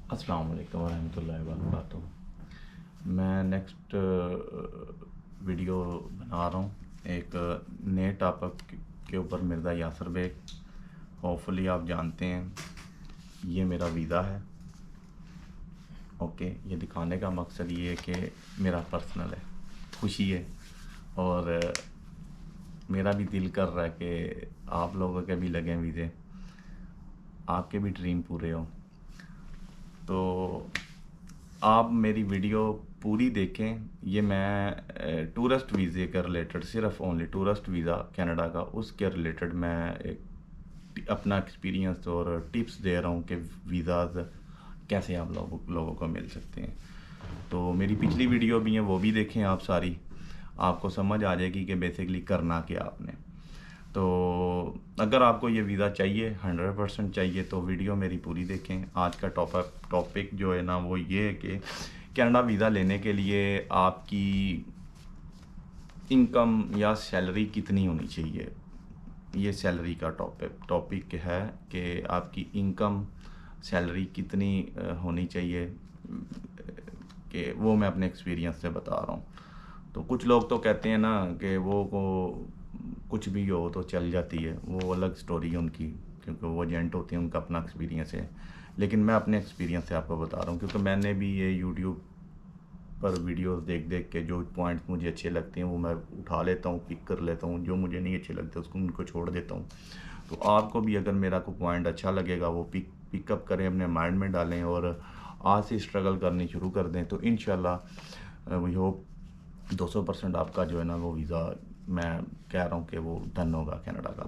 अस्सलाम वालेकुम वरहमतुल्लाहि वबरकातुहू। मैं नेक्स्ट वीडियो बना रहा हूँ एक नए टॉपिक के ऊपर। मिर्ज़ा यासर बेग, होपफुली आप जानते हैं, ये मेरा वीज़ा है। ओके, ये दिखाने का मकसद ये है कि मेरा पर्सनल है, खुशी है, और मेरा भी दिल कर रहा है कि आप लोगों के भी लगें वीज़े, आपके भी ड्रीम पूरे हों। तो आप मेरी वीडियो पूरी देखें। ये मैं टूरिस्ट वीज़े के रिलेटेड, सिर्फ ओनली टूरिस्ट वीज़ा कनाडा का, उसके रिलेटेड मैं एक अपना एक्सपीरियंस और टिप्स दे रहा हूँ कि वीज़ाज़ कैसे आप लोगों को मिल सकते हैं। तो मेरी पिछली वीडियो भी है, वो भी देखें आप सारी, आपको समझ आ जाएगी कि बेसिकली करना क्या आपने। तो अगर आपको ये वीज़ा चाहिए, 100% चाहिए, तो वीडियो मेरी पूरी देखें। आज का टॉपिक जो है ना वो ये है कि कनाडा वीज़ा लेने के लिए आपकी इनकम या सैलरी कितनी होनी चाहिए। ये सैलरी का टॉपिक है कि आपकी इनकम सैलरी कितनी होनी चाहिए, कि वो मैं अपने एक्सपीरियंस से बता रहा हूँ। तो कुछ लोग तो कहते हैं ना कि वो को कुछ भी हो तो चल जाती है, वो अलग स्टोरी है उनकी, क्योंकि वो एजेंट होती हैं, उनका अपना एक्सपीरियंस है। लेकिन मैं अपने एक्सपीरियंस से आपको बता रहा हूँ, क्योंकि मैंने भी ये यूट्यूब पर वीडियोस देख देख के जो पॉइंट्स मुझे अच्छे लगते हैं वो मैं उठा लेता हूँ, पिक कर लेता हूँ। जो मुझे नहीं अच्छे लगते उसको उनको छोड़ देता हूँ। तो आपको भी अगर मेरा कोई पॉइंट अच्छा लगेगा वो पिकअप करें, अपने माइंड में डालें और आज से स्ट्रगल करनी शुरू कर दें। तो इंशाल्लाह वी होप 200% आपका जो है ना वो वीज़ा, मैं कह रहा हूँ कि वो डन होगा कनाडा का।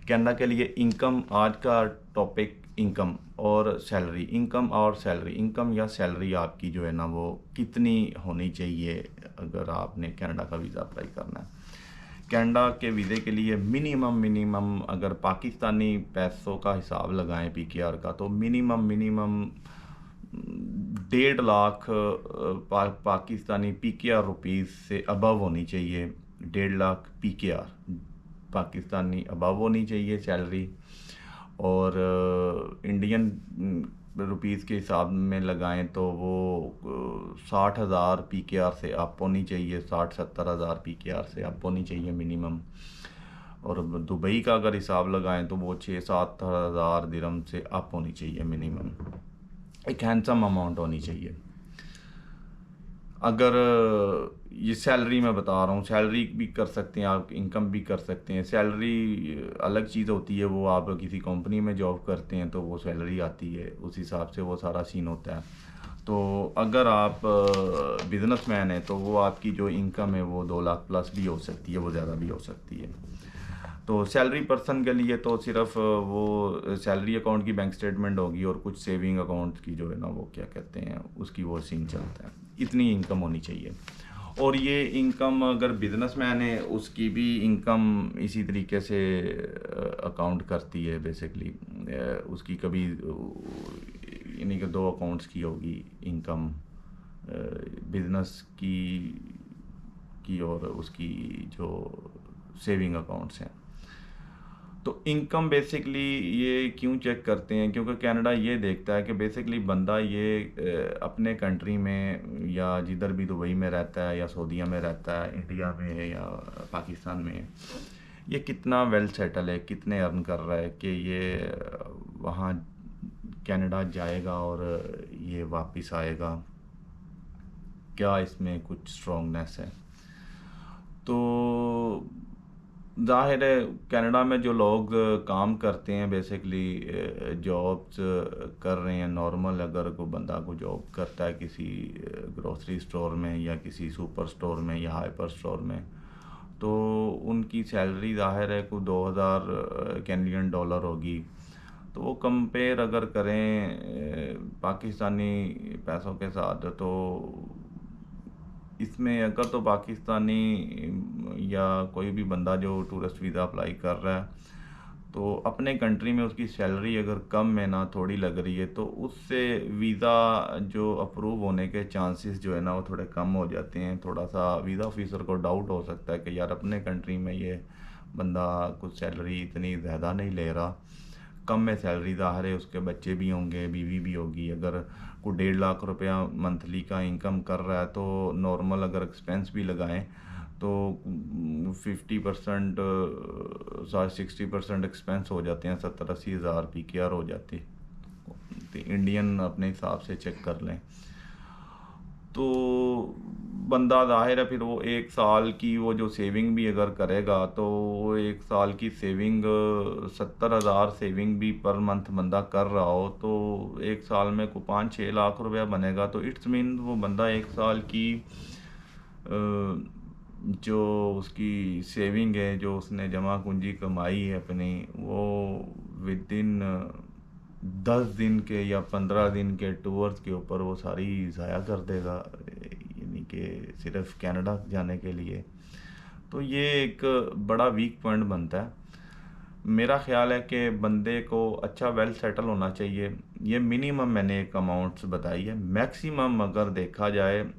कनाडा के लिए इनकम, आज का टॉपिक इनकम और सैलरी। इनकम या सैलरी आपकी जो है ना वो कितनी होनी चाहिए अगर आपने कनाडा का वीज़ा अप्लाई करना है। कनाडा के वीज़े के लिए मिनिमम अगर पाकिस्तानी पैसों का हिसाब लगाएं पीकेआर का, तो minimum 1.5 lakh Pakistani PKR rupees से अबव होनी चाहिए। 1.5 लाख पीकेआर पाकिस्तानी अबव होनी चाहिए सैलरी। और इंडियन रुपीज़ के हिसाब में लगाएं तो वो 60,000 पीकेआर से अप होनी चाहिए, 60-70 हज़ार पीकेआर से अप होनी चाहिए मिनिमम। और दुबई का अगर हिसाब लगाएं तो वो 6-7 हज़ार दिरहम से अप होनी चाहिए मिनिमम, एक हैंडसम अमाउंट होनी चाहिए। अगर ये सैलरी मैं बता रहा हूँ, सैलरी भी कर सकते हैं आप, इनकम भी कर सकते हैं। सैलरी अलग चीज़ होती है, वो आप किसी कंपनी में जॉब करते हैं तो वो सैलरी आती है, उस हिसाब से वो सारा सीन होता है। तो अगर आप बिजनेसमैन हैं तो वो आपकी जो इनकम है वो 2 लाख प्लस भी हो सकती है, वो ज़्यादा भी हो सकती है। तो सैलरी पर्सन के लिए तो सिर्फ वो सैलरी अकाउंट की बैंक स्टेटमेंट होगी और कुछ सेविंग अकाउंट की जो है ना वो क्या कहते हैं उसकी वो सीन चलता है। इतनी इनकम होनी चाहिए। और ये इनकम अगर बिजनेसमैन है उसकी भी इनकम इसी तरीके से अकाउंट करती है बेसिकली। उसकी कभी यानी कि 2 अकाउंट्स की होगी इनकम, बिजनेस की और उसकी जो सेविंग अकाउंट्स हैं। तो इनकम बेसिकली ये क्यों चेक करते हैं, क्योंकि कनाडा ये देखता है कि बेसिकली बंदा ये अपने कंट्री में या जिधर भी दुबई में रहता है या सऊदीया में रहता है, इंडिया में है या पाकिस्तान में है, ये कितना वेल सेटल है, कितने अर्न कर रहा है कि ये वहाँ कनाडा जाएगा और ये वापस आएगा, क्या इसमें कुछ स्ट्रॉन्गनेस है। तो ज़ाहिर है कनाडा में जो लोग काम करते हैं बेसिकली जॉब्स कर रहे हैं नॉर्मल, अगर कोई बंदा को जॉब करता है किसी ग्रोसरी स्टोर में या किसी सुपर स्टोर में या हाइपर स्टोर में, तो उनकी सैलरी ज़ाहिर है कोई 2000 कैनेडियन डॉलर होगी। तो वो कंपेयर अगर करें पाकिस्तानी पैसों के साथ, तो इसमें अगर तो पाकिस्तानी या कोई भी बंदा जो टूरिस्ट वीज़ा अप्लाई कर रहा है तो अपने कंट्री में उसकी सैलरी अगर कम है ना, थोड़ी लग रही है, तो उससे वीज़ा जो अप्रूव होने के चांसेस जो है ना वो थोड़े कम हो जाते हैं। थोड़ा सा वीज़ा ऑफिसर को डाउट हो सकता है कि यार अपने कंट्री में ये बंदा कुछ सैलरी इतनी ज़्यादा नहीं ले रहा, कम में सैलरी, ज़ाहिर है उसके बच्चे भी होंगे, बीवी भी होगी। अगर कोई 1.5 लाख रुपया मंथली का इनकम कर रहा है तो नॉर्मल अगर एक्सपेंस भी लगाएं तो 50% 60% एक्सपेंस हो जाते हैं, 70-80 हज़ार PKR हो जाती है। तो इंडियन अपने हिसाब से चेक कर लें तो बंदा ज़ाहिर है फिर वो 1 साल की वो जो सेविंग भी अगर करेगा तो वो 1 साल की सेविंग 70 हज़ार सेविंग भी पर मंथ बंदा कर रहा हो तो 1 साल में को 5-6 लाख रुपया बनेगा। तो इट्स मीन वो बंदा 1 साल की जो उसकी सेविंग है, जो उसने जमा पूंजी कमाई है अपनी, वो विद इन 10 दिन के या 15 दिन के टूर्स के ऊपर वो सारी ज़ाया कर देगा, यानी कि सिर्फ कनाडा जाने के लिए। तो ये एक बड़ा वीक पॉइंट बनता है। मेरा ख्याल है कि बंदे को अच्छा वेल सेटल होना चाहिए। ये मिनिमम मैंने एक अमाउंट्स बताई है। मैक्सिमम अगर देखा जाए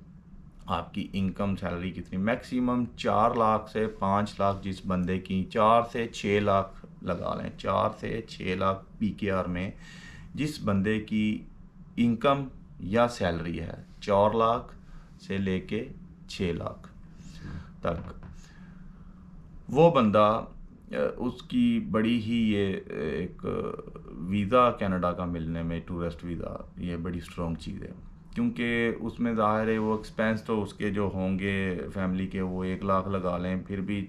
आपकी इनकम सैलरी कितनी, मैक्सिमम 4 लाख से 5 लाख जिस बंदे की, 4 से 6 लाख लगा लें, 4 से 6 लाख PKR में जिस बंदे की इनकम या सैलरी है 4 लाख से लेके 6 लाख तक, वो बंदा उसकी बड़ी ही ये एक वीज़ा कनाडा का मिलने में, टूरिस्ट वीज़ा, ये बड़ी स्ट्रॉन्ग चीज़ है। क्योंकि उसमें ज़ाहिर है वो एक्सपेंस तो उसके जो होंगे फैमिली के, वो 1 लाख लगा लें, फिर भी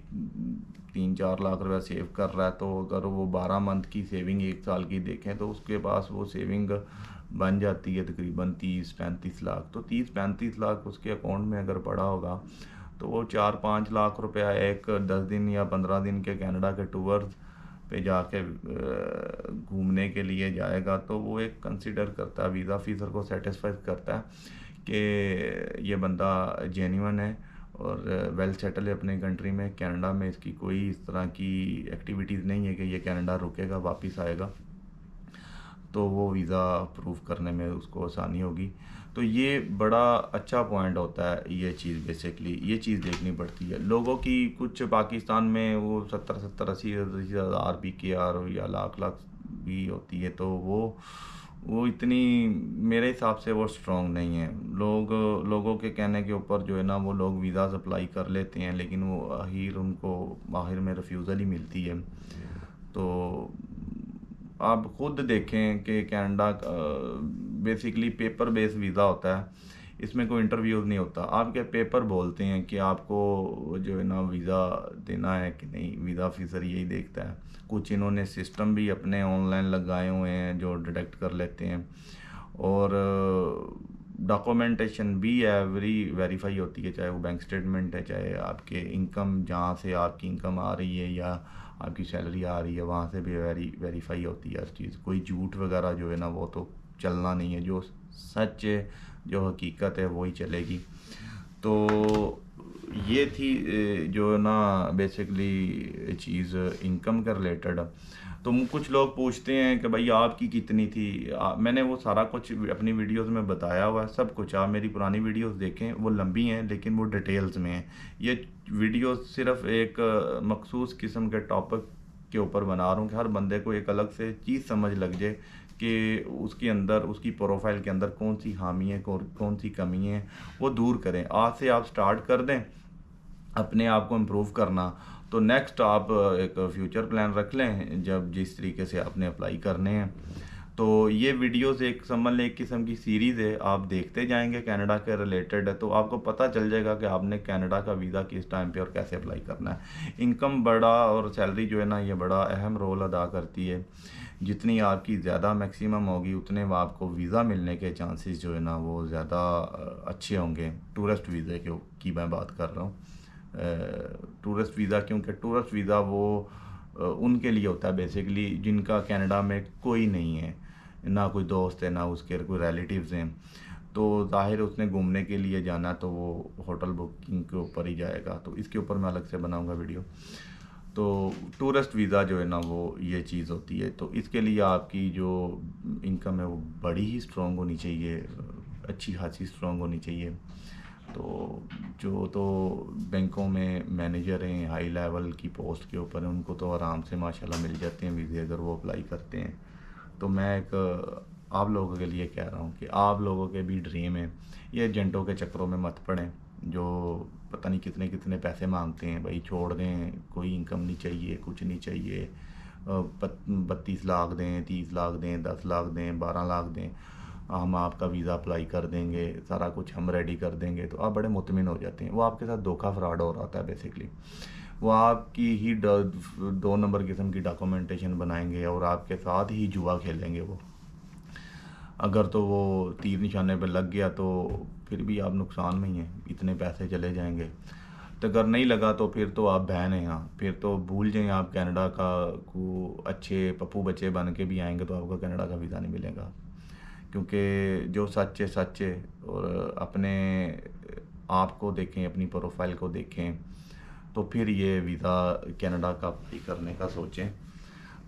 3-4 लाख रुपया सेव कर रहा है। तो अगर वो 12 मंथ की सेविंग 1 साल की देखें तो उसके पास वो सेविंग बन जाती है तकरीबन 30-35 लाख। तो 30-35 लाख उसके अकाउंट में अगर पड़ा होगा तो वो 4-5 लाख रुपया एक 10 दिन या 15 दिन के कनाडा के टूर पे जाके घूमने के लिए जाएगा। तो वो एक कंसिडर करता है, वीज़ा ऑफिसर को सेटिस्फाई करता है कि ये बंदा जेन्युइन है और वेल सेटल है अपने कंट्री में। कनाडा में इसकी कोई इस तरह की एक्टिविटीज़ नहीं है कि ये कनाडा रुकेगा वापस आएगा, तो वो वीज़ा अप्रूव करने में उसको आसानी होगी। तो ये बड़ा अच्छा पॉइंट होता है। ये चीज़ बेसिकली ये चीज़ देखनी पड़ती है लोगों की। कुछ पाकिस्तान में वो 70-80 हज़ार PKR या लाख भी होती है, तो वो इतनी मेरे हिसाब से वो स्ट्रॉन्ग नहीं है। लोगों के कहने के ऊपर जो है ना, वो लोग वीज़ाज़ अप्लाई कर लेते हैं, लेकिन वो उनको आखिर में रिफ्यूज़ल ही मिलती है। तो आप खुद देखें कि Canada basically paper base visa होता है, इसमें कोई इंटरव्यूज़ नहीं होता। आपके पेपर बोलते हैं कि आपको जो है ना वीज़ा देना है कि नहीं, वीज़ा ऑफिसर यही देखता है। कुछ इन्होंने सिस्टम भी अपने ऑनलाइन लगाए हुए हैं जो डिटेक्ट कर लेते हैं, और डॉक्यूमेंटेशन भी एवरी वेरीफाई होती है, चाहे वो बैंक स्टेटमेंट है, चाहे आपके इनकम जहाँ से आपकी इनकम आ रही है या आपकी सैलरी आ रही है वहाँ से भी वेरीफाई होती है हर चीज़। कोई झूठ वगैरह जो है ना वो तो चलना नहीं है, जो सच है जो हकीकत है वही चलेगी। तो ये थी जो ना बेसिकली चीज़ इनकम के रिलेटेड। तो कुछ लोग पूछते हैं कि भाई आपकी कितनी थी। मैंने वो सारा कुछ अपनी वीडियोस में बताया हुआ है, सब कुछ। आप मेरी पुरानी वीडियोस देखें, वो लंबी हैं लेकिन वो डिटेल्स में हैं। ये वीडियो सिर्फ एक मखसूस किस्म के टॉपिक के ऊपर बना रहा हूँ कि हर बंदे को एक अलग से चीज़ समझ लग जाए कि उसके अंदर, उसकी प्रोफाइल के अंदर कौन सी खामी है, कौन सी कमी है, वो दूर करें। आज से आप स्टार्ट कर दें अपने आप को इम्प्रूव करना, तो नेक्स्ट आप एक फ्यूचर प्लान रख लें जब जिस तरीके से आपने अप्लाई करने हैं। तो ये वीडियोस एक समझ लें एक किस्म की सीरीज़ है, आप देखते जाएंगे कनाडा के रिलेटेड है, तो आपको पता चल जाएगा कि आपने कनाडा का वीज़ा किस टाइम पे और कैसे अप्लाई करना है। इनकम बड़ा और सैलरी जो है ना, ये बड़ा अहम रोल अदा करती है। जितनी आपकी ज़्यादा मैक्सिमम होगी उतने आपको वीज़ा मिलने के चांसेस जो है ना वो ज़्यादा अच्छे होंगे। टूरिस्ट वीज़े की मैं बात कर रहा हूँ। टूरिस्ट वीज़ा, क्योंकि टूरिस्ट वीज़ा वो उनके लिए होता है बेसिकली जिनका कनाडा में कोई नहीं है, ना कोई दोस्त है, ना उसके कोई रिलेटिव्स हैं। तो ज़ाहिर उसने घूमने के लिए जाना, तो वो होटल बुकिंग के ऊपर ही जाएगा। तो इसके ऊपर मैं अलग से बनाऊंगा वीडियो। तो टूरिस्ट वीज़ा जो है ना वो ये चीज़ होती है। तो इसके लिए आपकी जो इनकम है वो बड़ी ही स्ट्रॉन्ग होनी चाहिए, अच्छी खासी स्ट्रॉन्ग होनी चाहिए। तो बैंकों में मैनेजर हैं, हाई लेवल की पोस्ट के ऊपर हैं, उनको तो आराम से माशाल्लाह मिल जाते हैं वीज़े अगर वो अप्लाई करते हैं। तो मैं एक आप लोगों के लिए कह रहा हूँ कि आप लोगों के भी ड्रीम है, ये एजेंटों के चक्करों में मत पड़ें जो पता नहीं कितने कितने पैसे मांगते हैं। भाई छोड़ दें, कोई इनकम नहीं चाहिए, कुछ नहीं चाहिए। 32 लाख दें, 30 लाख दें, 10 लाख दें, 12 लाख दें, हम आपका वीज़ा अप्लाई कर देंगे, सारा कुछ हम रेडी कर देंगे, तो आप बड़े मुतमिन हो जाते हैं। वो आपके साथ धोखा फ्रॉड हो रहा था बेसिकली। वो आपकी ही 2 नंबर किस्म की डॉक्यूमेंटेशन बनाएंगे और आपके साथ ही जुआ खेलेंगे। वो अगर तो वो तीर निशाने पे लग गया तो फिर भी आप नुकसान में ही हैं, इतने पैसे चले जाएंगे। तो अगर नहीं लगा तो फिर तो आप बहन हैं यहाँ, फिर तो भूल जाएं आप कनाडा का। को अच्छे पप्पू बच्चे बन के भी आएंगे तो आपको कनाडा का वीज़ा नहीं मिलेगा, क्योंकि जो सच है सच है। और अपने आप को देखें, अपनी प्रोफाइल को देखें, तो फिर ये वीज़ा कनाडा का अप्लाई करने का सोचें।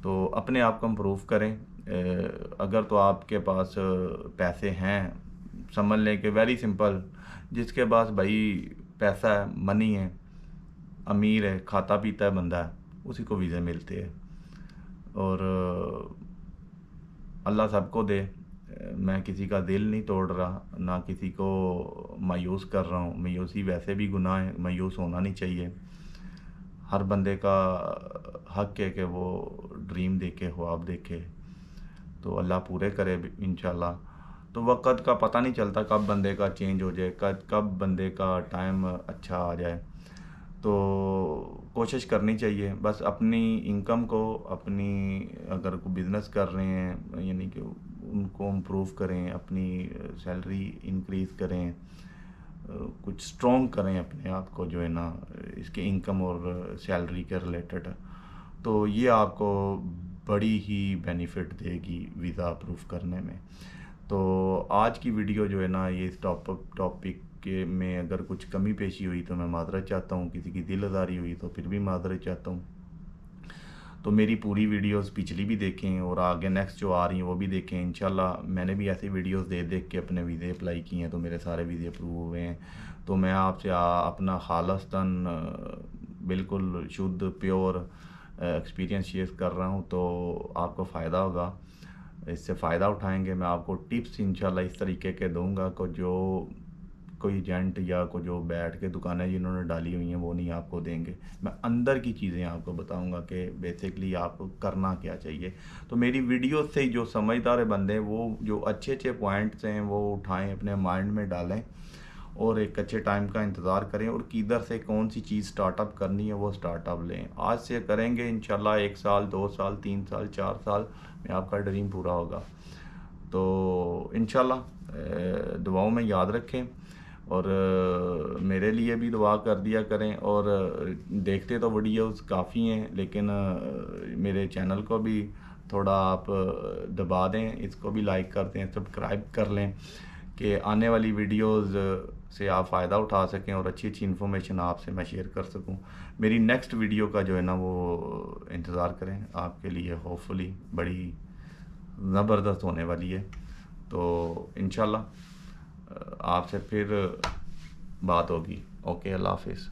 तो अपने आप को इम्प्रूव करें। अगर तो आपके पास पैसे हैं, समझ लें कि वेरी सिंपल, जिसके पास भाई पैसा है, मनी है, अमीर है, खाता पीता है बंदा है, उसी को वीज़े मिलते हैं। और अल्लाह सबको दे। मैं किसी का दिल नहीं तोड़ रहा, ना किसी को मायूस कर रहा हूँ। मायूसी वैसे भी गुनाह है, मायूस होना नहीं चाहिए। हर बंदे का हक है कि वो ड्रीम देखे, ख्वाब देखे, तो अल्लाह पूरे करे इंशाल्लाह। तो वक़्त का पता नहीं चलता कब बंदे का चेंज हो जाए, कब बंदे का टाइम अच्छा आ जाए। तो कोशिश करनी चाहिए बस अपनी इनकम को, अपनी अगर कोई बिज़नेस कर रहे हैं यानी कि उनको इम्प्रूव करें, अपनी सैलरी इंक्रीज़ करें, कुछ स्ट्रॉन्ग करें अपने आप को जो है ना, इसके इनकम और सैलरी के रिलेटेड। तो ये आपको बड़ी ही बेनिफिट देगी वीज़ा अप्रूव करने में। तो आज की वीडियो जो है ना, ये इस टॉपिक के में अगर कुछ कमी पेशी हुई तो मैं माज़रत चाहता हूँ, किसी की दिल आज़ारी हुई तो फिर भी माज़रत चाहता हूँ। तो मेरी पूरी वीडियोस पिछली भी देखें और आगे नेक्स्ट जो आ रही हैं वो भी देखें इंशाल्लाह। मैंने भी ऐसी वीडियोस देख देख के अपने वीज़े अप्लाई किए हैं, तो मेरे सारे वीज़े अप्रूव हुए हैं। तो मैं आपसे अपना खालिस्तान बिल्कुल शुद्ध प्योर एक्सपीरियंस शेयर कर रहा हूँ, तो आपको फ़ायदा होगा, इससे फ़ायदा उठाएंगे। मैं आपको टिप्स इंशाल्लाह इस तरीके के दूंगा को जो कोई एजेंट या को जो बैठ के दुकानें जिन्होंने डाली हुई हैं वो नहीं आपको देंगे। मैं अंदर की चीज़ें आपको बताऊंगा कि बेसिकली आपको करना क्या चाहिए। तो मेरी वीडियो से ही जो समझदार बंदे हैं वो जो अच्छे अच्छे पॉइंट्स हैं वो उठाएं, अपने माइंड में डालें और एक अच्छे टाइम का इंतज़ार करें और किधर से कौन सी चीज़ स्टार्टअप करनी है वो स्टार्टअप लें। आज से करेंगे इंशाल्लाह 1 साल 2 साल 3 साल 4 साल में आपका ड्रीम पूरा होगा। तो इंशाल्लाह दुआओं में याद रखें और मेरे लिए भी दुआ कर दिया करें। और देखते तो वीडियोस काफ़ी हैं, लेकिन मेरे चैनल को भी थोड़ा आप दबा दें, इसको भी लाइक कर दें, सब्सक्राइब कर लें कि आने वाली वीडियोस से आप फ़ायदा उठा सकें और अच्छी अच्छी इन्फॉर्मेशन आपसे मैं शेयर कर सकूं। मेरी नेक्स्ट वीडियो का जो है ना वो इंतज़ार करें, आपके लिए होपफुली बड़ी ज़बरदस्त होने वाली है। तो इंशाल्लाह आपसे फिर बात होगी। ओके, अल्लाह हाफिज़।